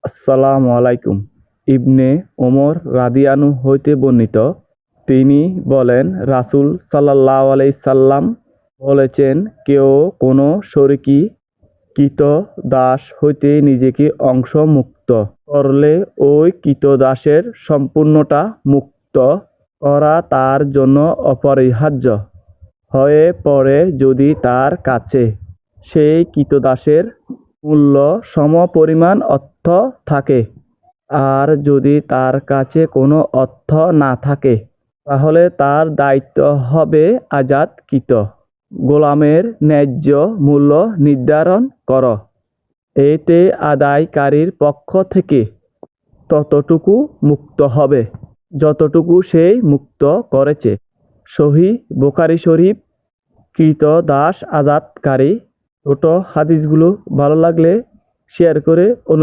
আসসালামু আলাইকুম। ইবনে ওমর রাদিয়াল্লাহু হইতে বর্ণিত, তিনি বলেন, রাসূল সাল্লাল্লাহু আলাইহি সাল্লাম বলেছেন, কেউ কোনো শরীকি ক্রীতদাস হইতে নিজেকে অংশমুক্ত করলে ঐ ক্রীতদাসের সম্পূর্ণটা মুক্ত করা তার জন্য অপরিহার্য হয়ে পড়ে যদি তার কাছে সেই ক্রীতদাসের মূল্য সমপরিমাণ অর্থ থাকে। আর যদি তার কাছে কোনো অর্থ না থাকে, তাহলে তার দায়িত্ব হবে আজাদকৃত গোলামের ন্যায্য মূল্য নির্ধারণ কর। এতে আদায়কারীর পক্ষ থেকে ততটুকু মুক্ত হবে যতটুকু সে মুক্ত করেছে। সহিহ বুখারী শরীফ। ক্রীতদাস আজাদকারী। ছোট হাদিসগুলো ভালো লাগলে শেয়ার করে